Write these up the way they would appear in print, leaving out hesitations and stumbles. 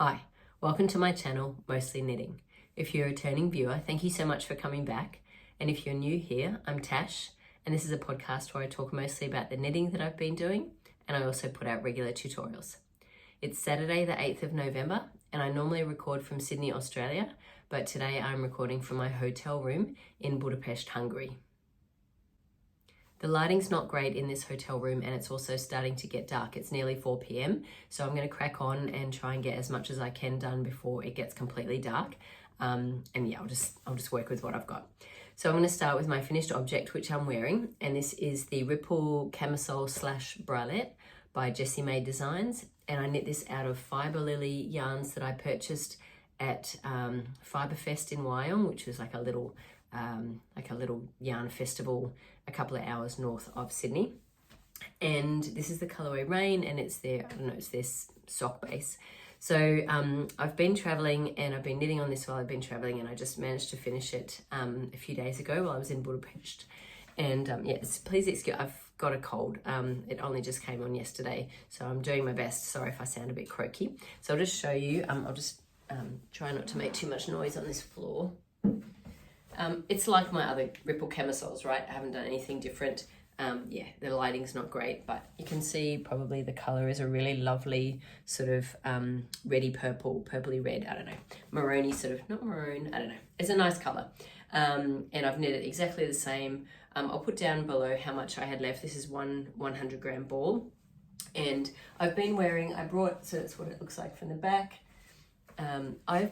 Hi, welcome to my channel, Mostly Knitting. If you're a returning viewer, thank you so much for coming back. And if you're new here, I'm Tash, and this is a podcast where I talk mostly about the knitting that I've been doing, and I also put out regular tutorials. It's Saturday the 8th of November, and I normally record from Sydney, Australia, but today I'm recording from my hotel room in Budapest, Hungary. The lighting's not great in this hotel room, and it's also starting to get dark. It's nearly 4 p.m, so I'm going to crack on and try and get as much as I can done before it gets completely dark. And yeah, I'll just work with what I've got. So I'm going to start with my finished object, which I'm wearing, and this is the Ripple Camisole / Bralette by Jessie Maed Designs, and I knit this out of Fiber Lily yarns that I purchased at Fiberfest in Wyong, which was like a little yarn festival a couple of hours north of Sydney. And this is the colorway Rain, and it's their, I don't know, it's this sock base. So I've been traveling and I've been knitting on this while I've been traveling, and I just managed to finish it a few days ago while I was in Budapest. And yeah, please excuse, I've got a cold. It only just came on yesterday, so I'm doing my best. Sorry if I sound a bit croaky. So I'll just show you, I'll just try not to make too much noise on this floor. It's like my other Ripple camisoles, right? I haven't done anything different. Yeah, the lighting's not great, but you can see probably the color is a really lovely sort of reddy purple, purpley red, I don't know, maroony sort of, not maroon, I don't know. It's a nice color. And I've knitted exactly the same. I'll put down below how much I had left. This is one 100 gram ball. And I've been wearing, so that's what it looks like from the back. I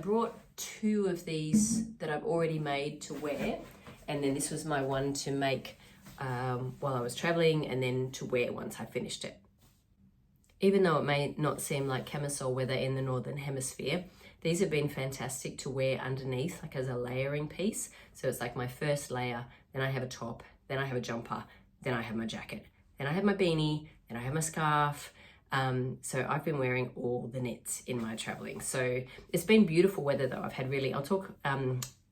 brought 2 of these that I've already made to wear, and then this was my one to make while I was traveling and then to wear once I finished it. Even though it may not seem like camisole weather in the Northern Hemisphere, these have been fantastic to wear underneath, like as a layering piece. So it's like my first layer, then I have a top, then I have a jumper, then I have my jacket, then I have my beanie, then I have my scarf. So I've been wearing all the knits in my traveling. So it's been beautiful weather though. I've had really, I'll talk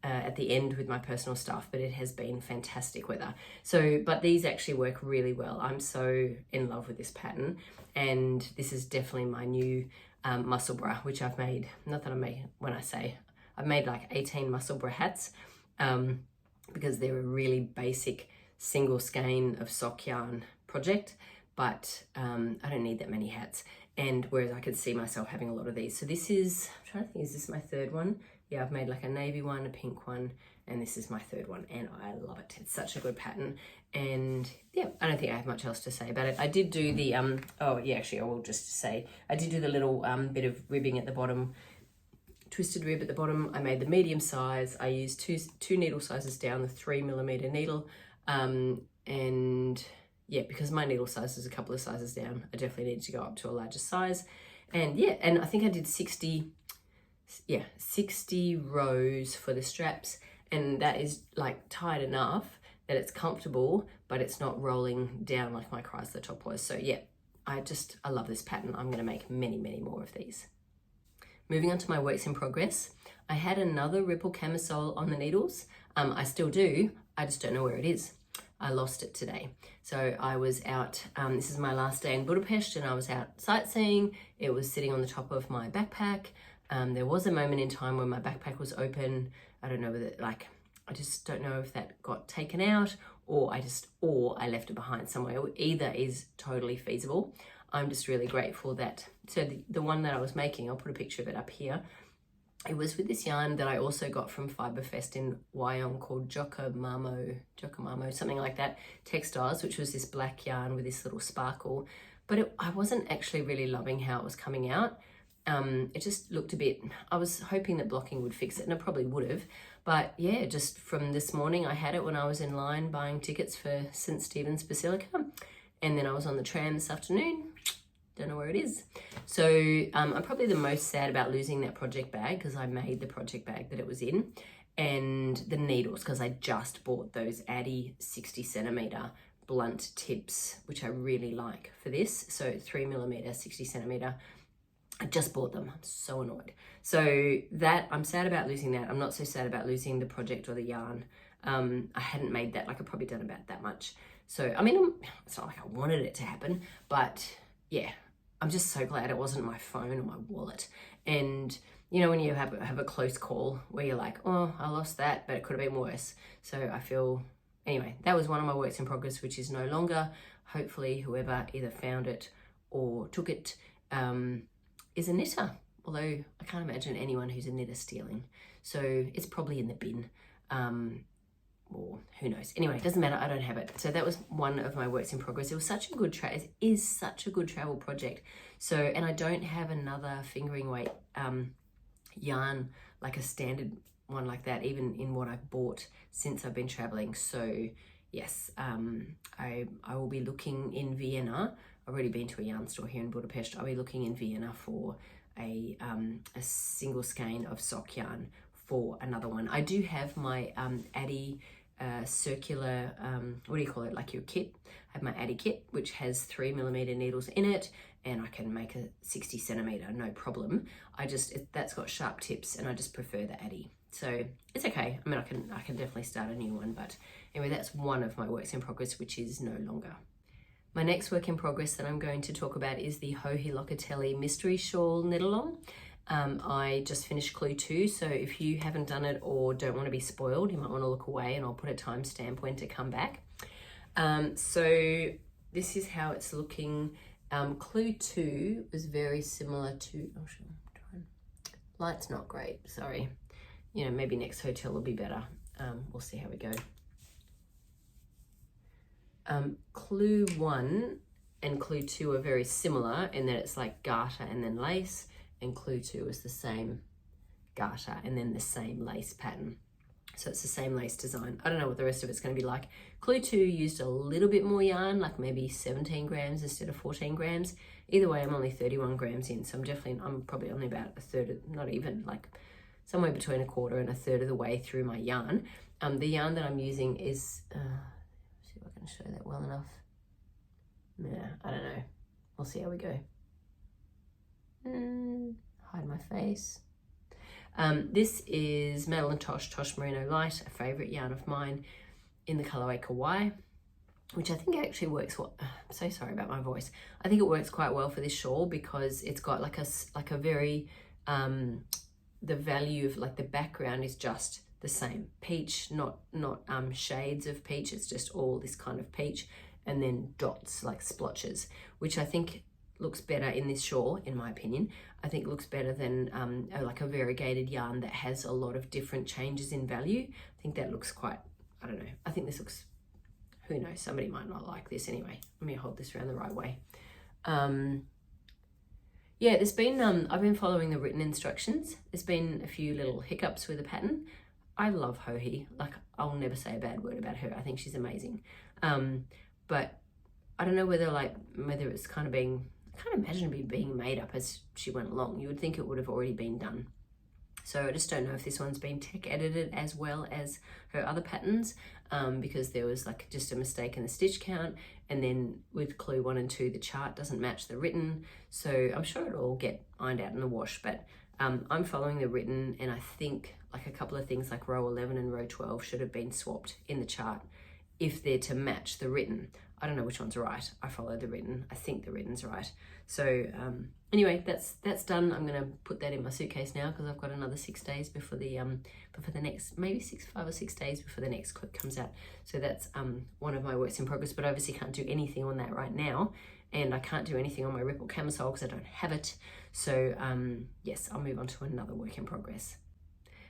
at the end with my personal stuff, but it has been fantastic weather. So, but these actually work really well. I'm so in love with this pattern, and this is definitely my new muscle bra, which I've made, not that I made, when I say, I've made like 18 muscle bra hats because they're a really basic single skein of sock yarn project. But I don't need that many hats. And whereas I could see myself having a lot of these. So this is, I'm trying to think, is this my 3rd one? Yeah, I've made like a navy one, a pink one, and this is my 3rd one, and I love it. It's such a good pattern. And yeah, I don't think I have much else to say about it. I did do the, oh yeah, actually I will just say, I did do the little bit of ribbing at the bottom, twisted rib at the bottom. I made the medium size. I used two needle sizes down, the 3mm needle, and yeah, because my needle size is a couple of sizes down, I definitely need to go up to a larger size. And yeah, and I think I did 60 rows for the straps, and that is like tight enough that it's comfortable, but it's not rolling down like my Chrysler top was. So yeah, I love this pattern. I'm gonna make many, many more of these. Moving on to my works in progress. I had another Ripple camisole on the needles. I still do, I just don't know where it is. I lost it today. So I was out, this is my last day in Budapest, and I was out sightseeing. It was sitting on the top of my backpack. There was a moment in time when my backpack was open. I don't know whether, like, I just don't know if that got taken out or I left it behind somewhere. Either is totally feasible. I'm just really grateful that, so the one that I was making, I'll put a picture of it up here. It was with this yarn that I also got from Fiberfest in Wyong called Jocamamo, something like that, textiles, which was this black yarn with this little sparkle. But I wasn't actually really loving how it was coming out. It just looked a bit, I was hoping that blocking would fix it, and it probably would have. But yeah, just from this morning, I had it when I was in line buying tickets for St. Stephen's Basilica. And then I was on the tram this afternoon. Don't know where it is. So I'm probably the most sad about losing that project bag, because I made the project bag that it was in, and the needles, because I just bought those Addy 60cm blunt tips, which I really like for this. So 3mm, 60cm. I just bought them. I'm so annoyed. So that, I'm sad about losing that. I'm not so sad about losing the project or the yarn. I hadn't made that, like I've probably done about that much. So, I mean, it's not like I wanted it to happen, but yeah, I'm just so glad it wasn't my phone or my wallet. And you know, when you have a close call where you're like, oh, I lost that, but it could have been worse. So I feel, anyway, that was one of my works in progress, which is no longer. Hopefully whoever either found it or took it is a knitter. Although I can't imagine anyone who's a knitter stealing. So it's probably in the bin. Or who knows. Anyway, it doesn't matter, I don't have it. So that was one of my works in progress. It was such a good it is such a good travel project. So, and I don't have another fingering weight yarn, like a standard one like that, even in what I've bought since I've been traveling. So yes, I will be looking in Vienna. I've already been to a yarn store here in Budapest. I'll be looking in Vienna for a single skein of sock yarn for another one. I do have my Addy circular, what do you call it, like your kit. I have my Addy kit, which has 3mm needles in it, and I can make a 60cm, no problem. That's got sharp tips, and I just prefer the Addy. So it's okay. I mean, I can definitely start a new one, but anyway, that's one of my works in progress, which is no longer. My next work in progress that I'm going to talk about is the Joji Locatelli Mystery Shawl Knit Along. I just finished clue 2, so if you haven't done it or don't want to be spoiled, you might want to look away, and I'll put a timestamp when to come back. So this is how it's looking. Clue 2 was very similar to, light's not great, sorry. You know, maybe next hotel will be better. We'll see how we go. Clue 1 and clue 2 are very similar in that it's like garter and then lace, and clue 2 is the same garter and then the same lace pattern. So it's the same lace design. I don't know what the rest of it's going to be like. Clue 2 used a little bit more yarn, like maybe 17 grams instead of 14 grams. Either way, I'm only 31 grams in, so I'm probably only about a third, not even, like somewhere between a quarter and a third of the way through my yarn. The yarn that I'm using is, see if I can show that well enough. Yeah, I don't know. We'll see how we go. Hide my face. This is Madeline Tosh Merino Light, a favourite yarn of mine, in the colorway Kawaii, which I think actually works well. I'm so sorry about my voice. I think it works quite well for this shawl because it's got like a very, the value of like the background is just the same. Peach, not shades of peach, it's just all this kind of peach, and then dots like splotches, which I think looks better in this shawl, in my opinion. I think it looks better than like a variegated yarn that has a lot of different changes in value. I think that looks quite, I don't know. I think this looks, who knows, somebody might not like this anyway. Let me hold this around the right way. Yeah, there's been, I've been following the written instructions. There's been a few little hiccups with the pattern. I love Joji. Like, I'll never say a bad word about her. I think she's amazing. But I don't know whether it's kind of being, I can't imagine it being made up as she went along. You would think it would have already been done. So I just don't know if this one's been tech edited as well as her other patterns, because there was like just a mistake in the stitch count, and then with clue 1 and 2 the chart doesn't match the written. So I'm sure it'll all get ironed out in the wash, but I'm following the written, and I think like a couple of things like row 11 and row 12 should have been swapped in the chart if they're to match the written. I don't know which one's right. I followed the written. I think the written's right. So anyway, that's done. I'm gonna put that in my suitcase now because I've got another 6 days before the next, maybe 5 or 6 days before the next clip comes out. So that's one of my works in progress, but I obviously can't do anything on that right now, and I can't do anything on my Ruffle camisole because I don't have it. So yes, I'll move on to another work in progress.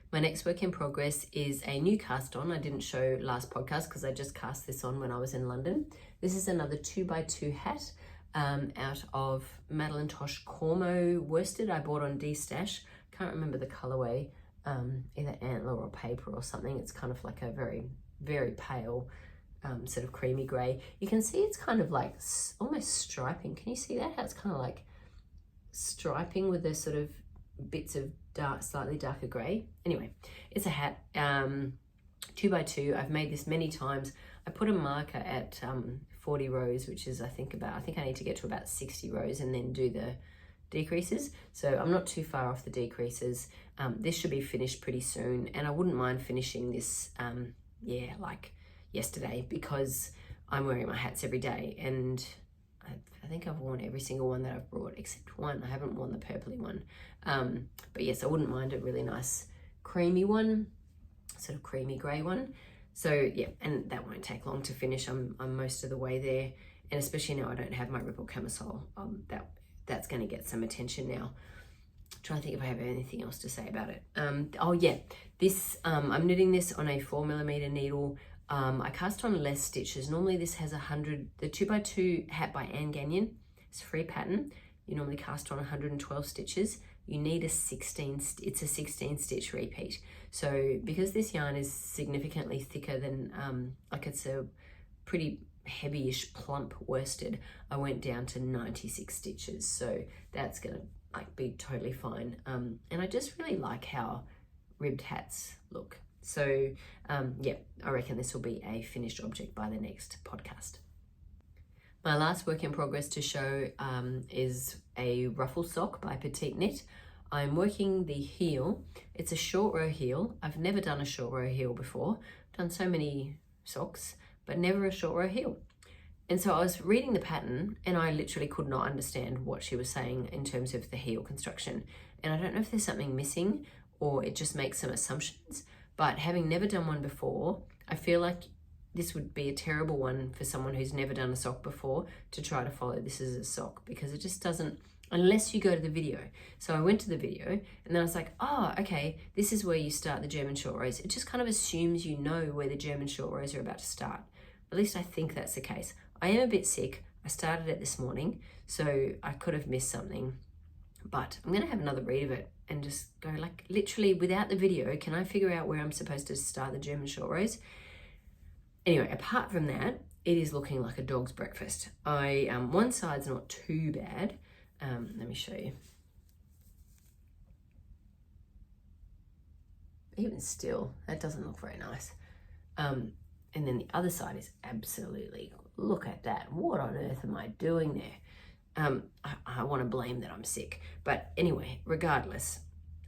My next work in progress is a new cast on. I didn't show last podcast because I just cast this on when I was in London. This is another 2x2 hat out of Madeline Tosh Cormo worsted. I bought on D-Stash. Can't remember the colorway, either antler or paper or something. It's kind of like a very, very pale sort of creamy grey. You can see it's kind of like almost striping. Can you see that? How it's kind of like striping with the sort of bits of dark, slightly darker grey. Anyway, it's a hat, 2x2. I've made this many times. I put a marker at 40 rows, which is I think I need to get to about 60 rows and then do the decreases. So I'm not too far off the decreases. This should be finished pretty soon, and I wouldn't mind finishing this like yesterday because I'm wearing my hats every day, and I I think I've worn every single one that I've brought except one. I haven't worn the purpley one. But yes, I wouldn't mind a really nice creamy one, sort of creamy grey one. So yeah, and that won't take long to finish. I'm most of the way there. And especially now I don't have my Ripple Camisole. That's going to get some attention now. I'm trying to think if I have anything else to say about it. Oh yeah, this I'm knitting this on a 4mm needle. I cast on less stitches. Normally this has 100, the 2x2 hat by Anne Gagnon. It's a free pattern. You normally cast on 112 stitches. You need it's a 16 stitch repeat. So because this yarn is significantly thicker than, like it's a pretty heavy-ish plump worsted, I went down to 96 stitches. So that's gonna like be totally fine. And I just really like how ribbed hats look. So yeah, I reckon this will be a finished object by the next podcast. My last work in progress to show is a ruffle sock by Petite Knit. I'm working the heel. It's a short row heel. I've never done a short row heel before. I've done so many socks, but never a short row heel. And so I was reading the pattern and I literally could not understand what she was saying in terms of the heel construction. And I don't know if there's something missing or it just makes some assumptions, but having never done one before, I feel like this would be a terrible one for someone who's never done a sock before to try to follow this as a sock, because it just doesn't, unless you go to the video. So I went to the video and then I was like, oh, okay, this is where you start the German short rows. It just kind of assumes you know where the German short rows are about to start. At least I think that's the case. I am a bit sick. I started it this morning, so I could have missed something, but I'm gonna have another read of it and just go like literally without the video, can I figure out where I'm supposed to start the German short rows? Anyway, apart from that, it is looking like a dog's breakfast. One side's not too bad. Let me show you. Even still, that doesn't look very nice. And then the other side is absolutely, look at that. What on earth am I doing there? I want to blame that I'm sick. But anyway, regardless,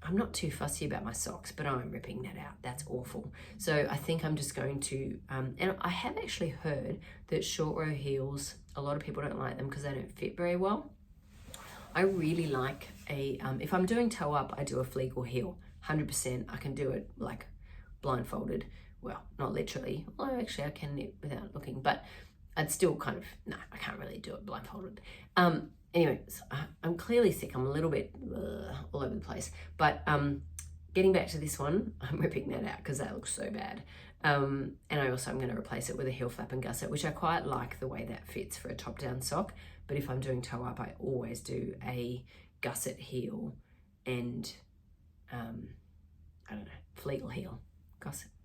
I'm not too fussy about my socks, but I'm ripping that out. That's awful. So I think I'm just going to, and I have actually heard that short row heels, a lot of people don't like them because they don't fit very well. I really like if I'm doing toe up, I do a fleegle heel, 100%. I can do it like blindfolded. Well, not literally. Well, actually I can knit without looking, but I'd still kind of, no, I can't really do it blindfolded. Anyway, so I'm clearly sick. I'm a little bit all over the place, but getting back to this one, I'm ripping that out because that looks so bad. And I'm going to replace it with a heel flap and gusset, which I quite like the way that fits for a top down sock. But if I'm doing toe up, I always do a gusset heel and I don't know, fleegle heel.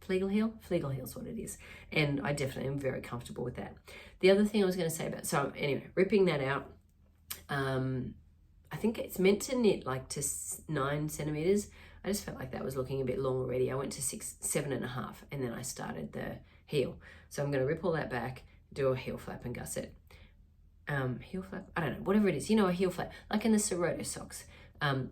Fleegle heel? Fleegle heel is what it is. And I definitely am very comfortable with that. The other thing I was going to say about, so anyway, ripping that out, I think it's meant to knit like to 9 centimeters. I just felt like that was looking a bit long already. I went to 7.5 and then I started the heel. So I'm going to rip all that back, do a heel flap and gusset. Heel flap, I don't know, whatever it is, you know, a heel flap, like in the Soroto socks.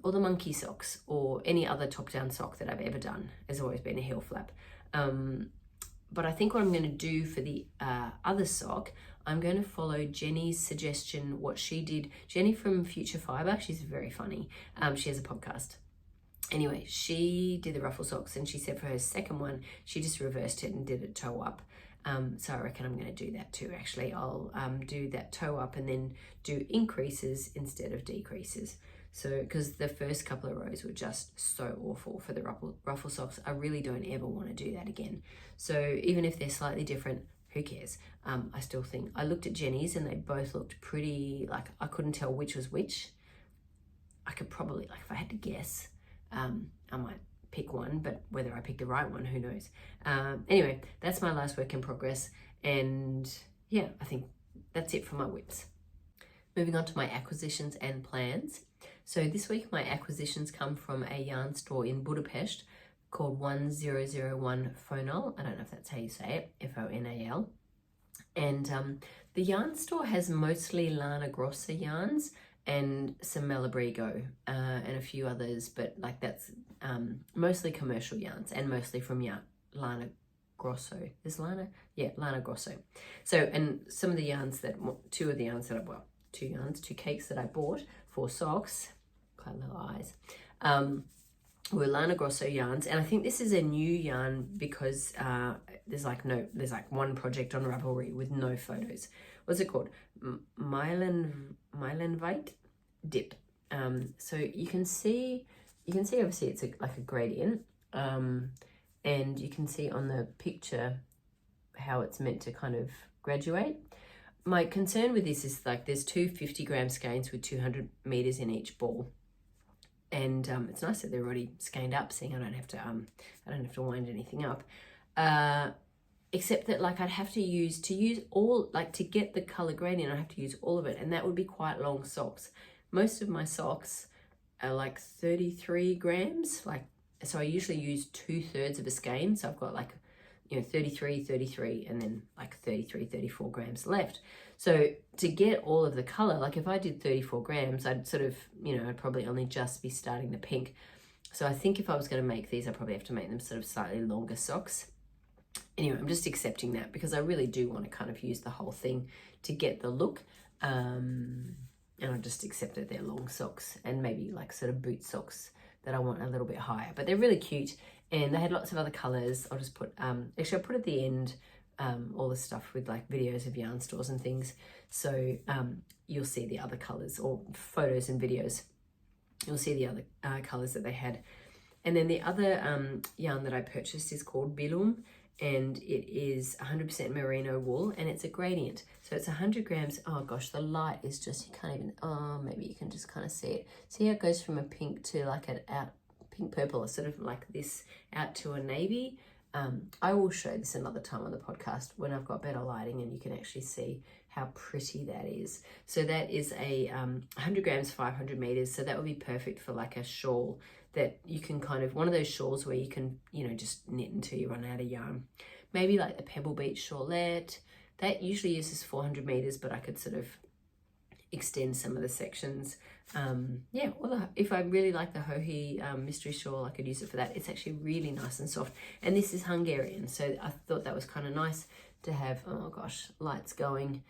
Or the monkey socks, or any other top-down sock that I've ever done has always been a heel flap. But I think what I'm going to do for the other sock, I'm going to follow Jenny's suggestion, what she did. Jenny from Future Fibre, she's very funny. She has a podcast. Anyway, she did the ruffle socks and she said for her second one, she just reversed it and did it toe up. So I reckon I'm going to do that too, actually. I'll do that toe up and then do increases instead of decreases. So, because the first couple of rows were just so awful for the ruffle socks, I really don't ever want to do that again. So even if they're slightly different, who cares? I still think, I looked at Jenny's and they both looked pretty, like I couldn't tell which was which. I could probably, like if I had to guess, I might pick one, but whether I pick the right one, who knows? Anyway, that's my last work in progress. And yeah, I think that's it for my whips. Moving on to my acquisitions and plans. So this week my acquisitions come from a yarn store in Budapest called 1001 Fonal. I don't know if that's how you say it, Fonal. And the yarn store has mostly Lana Grossa yarns and some Malabrigo and a few others, but like that's mostly commercial yarns and mostly from Lana Grosso. Is Lana? Yeah, Lana Grosso. So, and some of the yarns that, two of the yarns that I've, well, two yarns, two cakes that I bought for socks, quite little eyes, were Lana Grossa yarns. And I think this is a new yarn because there's like one project on Ravelry with no photos. What's it called? Meilenweit dip. So you can see obviously it's like a gradient, and you can see on the picture how it's meant to kind of graduate. My concern with this is like there's two 50-gram skeins with 200 meters in each ball, and it's nice that they're already skeined up, seeing I don't have to wind anything up, except that like I'd have to use all, like to get the color gradient, I have to use all of it, and that would be quite long socks. Most of my socks are like 33 grams, like, so I usually use 2/3 of a skein, so I've got like, you know, 33, and then like 34 grams left. So to get all of the color, like if I did 34 grams, I'd sort of, you know, I'd probably only just be starting the pink. So I think if I was going to make these, I probably have to make them sort of slightly longer socks. Anyway, I'm just accepting that because I really do want to kind of use the whole thing to get the look. And I just accept that they're long socks and maybe like sort of boot socks that I want a little bit higher, but they're really cute. And they had lots of other colors. I'll just put, actually I'll put at the end all the stuff with like videos of yarn stores and things. So you'll see the other colors, or photos and videos. You'll see the other colors that they had. And then the other yarn that I purchased is called Bilum, and it is 100% merino wool, and it's a gradient. So it's 100 grams. Oh gosh, the light is just, you can't even, oh, maybe you can just kind of see it. See how it goes from a pink to like an pink purple, or sort of like this out to a navy. I will show this another time on the podcast when I've got better lighting and you can actually see how pretty that is. So that is a 100 grams, 500 meters. So that would be perfect for like a shawl that you can kind of, one of those shawls where you can, you know, just knit until you run out of yarn. Maybe like the Pebble Beach Shawlette, that usually uses 400 meters, but I could sort of extend some of the sections. Yeah, or if I really like the Hohi mystery shawl, I could use it for that. It's actually really nice and soft, and this is Hungarian, so I thought that was kind of nice to have. Oh gosh, lights going.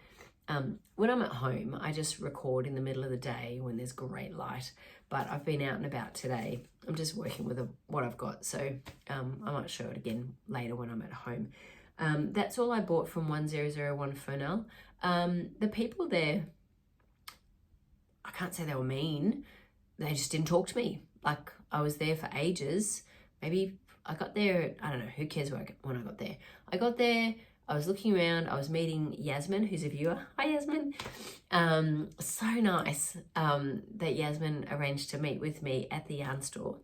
When I'm at home, I just record in the middle of the day when there's great light, but I've been out and about today. I'm just working with what I've got, so I might show it again later when I'm at home. That's all I bought from 1001 Fernell. The people there, I can't say they were mean. They just didn't talk to me. Like, I was there for ages. Maybe I got there, I don't know, who cares when I got there. I got there, I was looking around, I was meeting Yasmin, who's a viewer. Hi, Yasmin. So nice that Yasmin arranged to meet with me at the yarn store.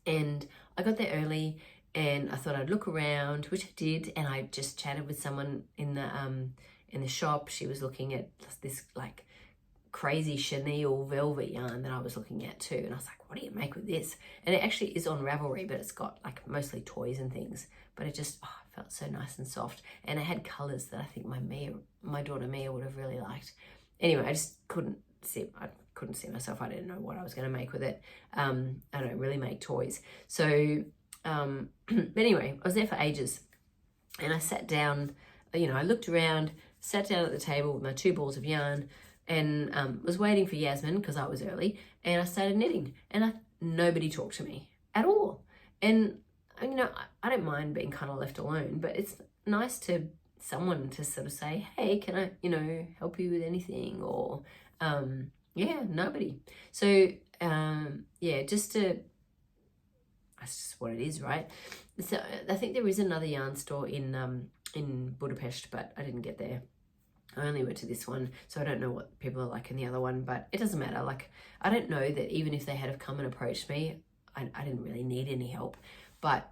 And I got there early and I thought I'd look around, which I did, and I just chatted with someone in the shop. She was looking at this like crazy chenille velvet yarn that I was looking at too, and I was like, what do you make with this? And it actually is on Ravelry, but it's got like mostly toys and things, but it just felt so nice and soft, and it had colors that I think my daughter Mia would have really liked. Anyway, I just couldn't see myself. I didn't know what I was going to make with it. I don't really make toys, so but anyway, I was there for ages, and I sat down, you know, I looked around, sat down at the table with my 2 balls of yarn, and was waiting for Yasmin because I was early, and I started knitting, and nobody talked to me at all. And you know, I don't mind being kind of left alone, but it's nice to someone to sort of say, hey, can I, you know, help you with anything? Or yeah, nobody. So yeah, that's just what it is, right? So I think there is another yarn store in Budapest, but I didn't get there. I only went to this one, so I don't know what people are like in the other one, but it doesn't matter. Like, I don't know that even if they had have come and approached me, I didn't really need any help. But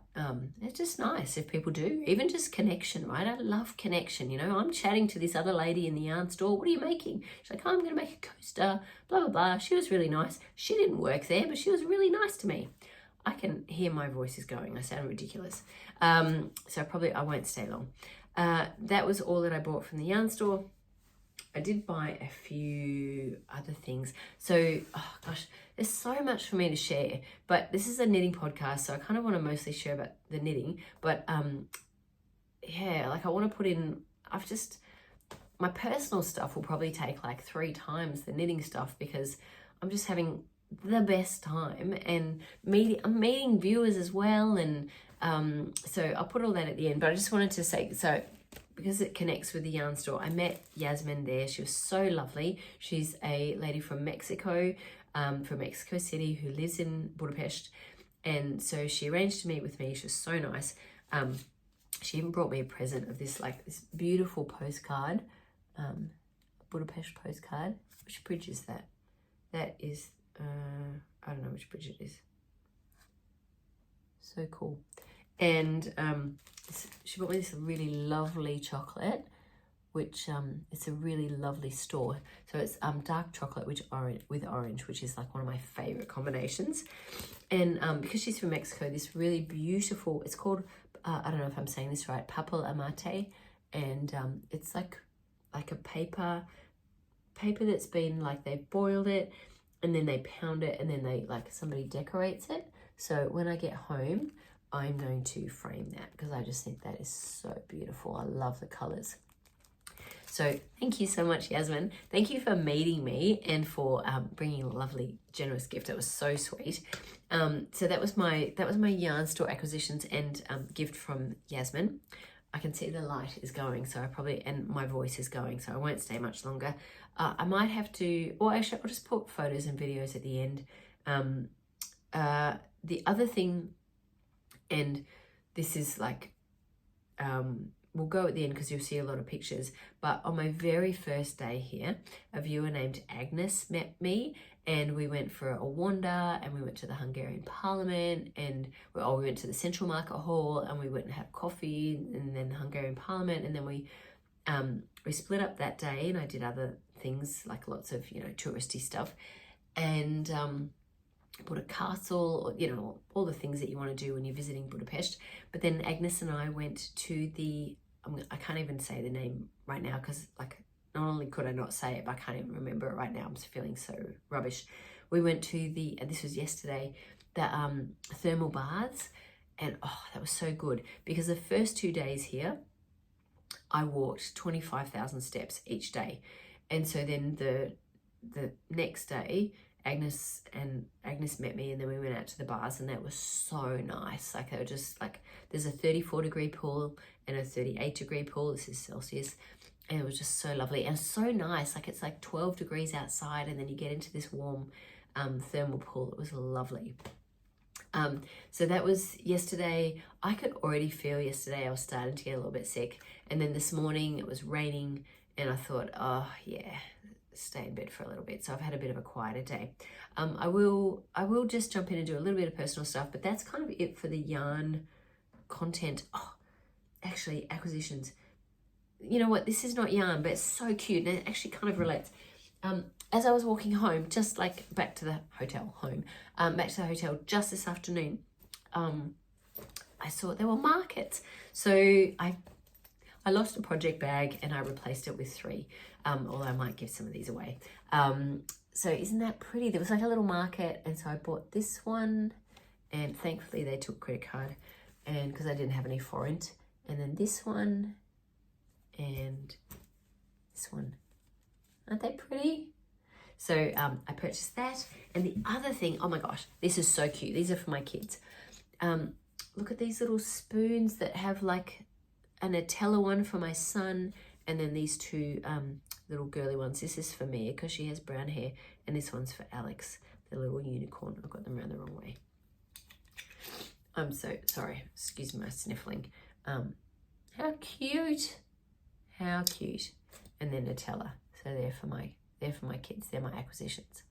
it's just nice if people do, even just connection, right? I love connection, you know. I'm chatting to this other lady in the yarn store. What are you making? She's like, oh, I'm going to make a coaster, blah, blah, blah. She was really nice. She didn't work there, but she was really nice to me. I can hear my voice is going. I sound ridiculous. So I won't stay long. That was all that I bought from the yarn store. I did buy a few other things. So, oh gosh, there's so much for me to share, but this is a knitting podcast, so I kind of want to mostly share about the knitting, but yeah, like I want to put in, my personal stuff will probably take like 3 times the knitting stuff because I'm just having the best time, and I'm meeting viewers as well, and so I'll put all that at the end. But I just wanted to say, so because it connects with the yarn store, I met Yasmin there. She was so lovely. She's a lady from Mexico City, who lives in Budapest, and so she arranged to meet with me. She was so nice. She even brought me a present of this beautiful postcard, Budapest postcard. Which bridge is that? That is, I don't know which bridge it is. So cool. And she brought me this really lovely chocolate, which it's a really lovely store. So it's dark chocolate with orange, which is like one of my favorite combinations. And because she's from Mexico, this really beautiful, it's called, I don't know if I'm saying this right, papel amate, and it's like a paper that's been they've boiled it and then they pound it and then they somebody decorates it. So when I get home, I'm going to frame that because I just think that is so beautiful. I love the colors. So thank you so much, Yasmin. Thank you for meeting me and for bringing a lovely, generous gift. It was so sweet. So that was my yarn store acquisitions and gift from Yasmin. I can see the light is going, so and my voice is going, so I won't stay much longer. I might have to, or actually I'll just put photos and videos at the end. The other thing, and this is we'll go at the end because you'll see a lot of pictures, but on my very first day here, a viewer named Agnes met me, and we went for a wander, and we went to the Hungarian Parliament, and we went to the Central Market Hall, and we went and had coffee, and then the Hungarian Parliament, and then we split up that day, and I did other things like lots of touristy stuff, and bought a castle, all the things that you want to do when you're visiting Budapest. But then Agnes and I went to I can't even say the name right now because not only could I not say it, but I can't even remember it right now. I'm just feeling so rubbish. We went to this was yesterday, the thermal baths, and oh, that was so good because the first 2 days here, I walked 25,000 steps each day. And so then the next day, Agnes met me, and then we went out to the bars, and that was so nice. They were just there's a 34-degree pool and a 38-degree pool. This is Celsius. And it was just so lovely and so nice. It's 12 degrees outside, and then you get into this warm thermal pool. It was lovely. So that was yesterday. I could already feel yesterday I was starting to get a little bit sick. And then this morning it was raining, and I thought, oh yeah, stay in bed for a little bit. So I've had a bit of a quieter day. I will just jump in and do a little bit of personal stuff, but that's kind of it for the yarn content. Oh, actually, acquisitions. You know what? This is not yarn, but it's so cute, and it actually kind of relates. As I was walking home, just back to the hotel just this afternoon, I saw there were markets. So I lost a project bag and I replaced it with 3, although I might give some of these away. So isn't that pretty? There was a little market, and so I bought this one, and thankfully they took credit card, and because I didn't have any forint, and then this one and this one. Aren't they pretty? So I purchased that. And the other thing, oh my gosh, this is so cute. These are for my kids. Look at these little spoons that have a Nutella one for my son, and then these 2 little girly ones. This is for Mia because she has brown hair, and this one's for Alex, the little unicorn. I've got them around the wrong way. I'm so sorry. Excuse my sniffling. How cute. How cute. And then Nutella. So they're for my kids. They're my acquisitions.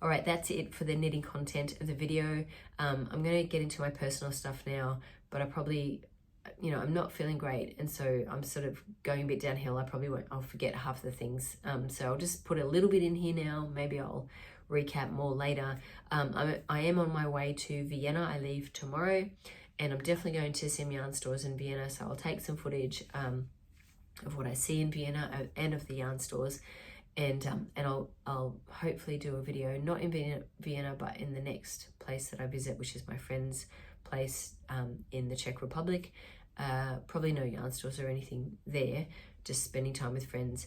All right, that's it for the knitting content of the video. I'm going to get into my personal stuff now, but I probably, I'm not feeling great, and so I'm sort of going a bit downhill. I'll forget half the things. So I'll just put a little bit in here now. Maybe I'll recap more later. I am on my way to Vienna. I leave tomorrow, and I'm definitely going to some yarn stores in Vienna, so I'll take some footage of what I see in Vienna and of the yarn stores, and I'll hopefully do a video not in Vienna but in the next place that I visit, which is my friend's place in the Czech Republic. Probably no yarn stores or anything there just spending time with friends,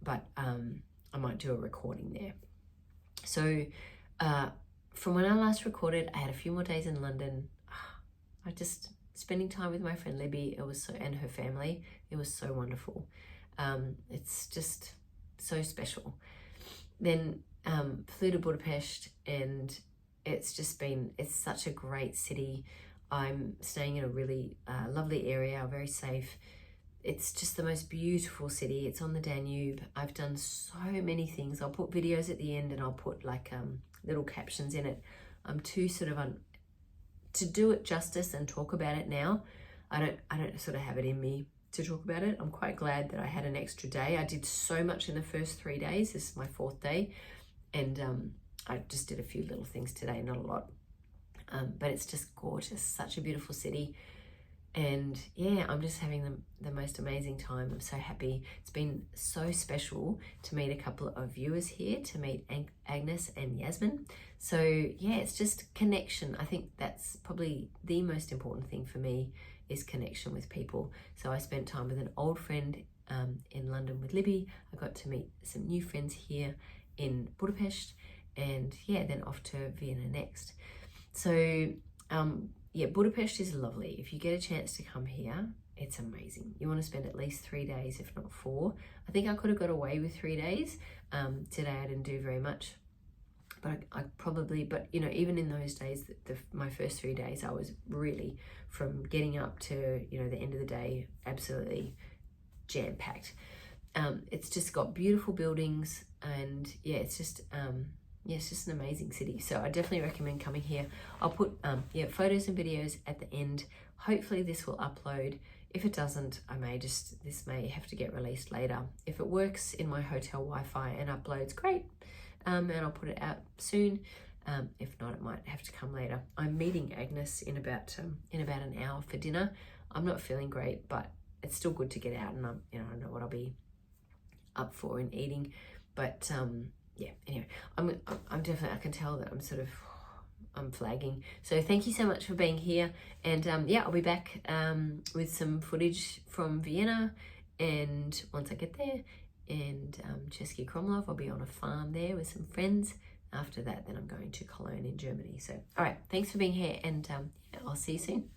but I might do a recording there. So from when I last recorded, I had a few more days in London. I just spending time with my friend Libby, it was so, and her family, it was so wonderful. It's just so special. Then flew to Budapest, and it's such a great city. I'm staying in a really lovely area, very safe. It's just the most beautiful city. It's on the Danube. I've done so many things. I'll put videos at the end, and I'll put like little captions in it. I'm too sort of to do it justice and talk about it now. I don't sort of have it in me to talk about it. I'm quite glad that I had an extra day. I did so much in the first 3 days. This is my 4th day, and I just did a few little things today, not a lot. But it's just gorgeous, such a beautiful city. And yeah, I'm just having the most amazing time. I'm so happy. It's been so special to meet a couple of viewers here, to meet Agnes and Yasmin. So yeah, it's just connection. I think that's probably the most important thing for me, is connection with people. So I spent time with an old friend in London with Libby. I got to meet some new friends here in Budapest, and yeah, then off to Vienna next. So yeah, Budapest is lovely. If you get a chance to come here, it's amazing. You want to spend at least 3 days, if not 4. I think I could have got away with 3 days. Today I didn't do very much, but but you know, even in those days, my first 3 days, I was really, from getting up to, you know, the end of the day, absolutely jam-packed. It's just got beautiful buildings, and yeah, it's just an amazing city. So I definitely recommend coming here. I'll put photos and videos at the end. Hopefully this will upload. If it doesn't, this may have to get released later. If it works in my hotel Wi-Fi and uploads, great. And I'll put it out soon. If not, it might have to come later. I'm meeting Agnes in about an hour for dinner. I'm not feeling great, but it's still good to get out, and I know what I'll be up for and eating. But yeah, anyway, I'm definitely, I can tell that I'm flagging. So thank you so much for being here. And yeah, I'll be back with some footage from Vienna, and once I get there, and Jessie Kromlov, I'll be on a farm there with some friends. After that, then I'm going to Cologne in Germany. So, all right, thanks for being here, and yeah, I'll see you soon.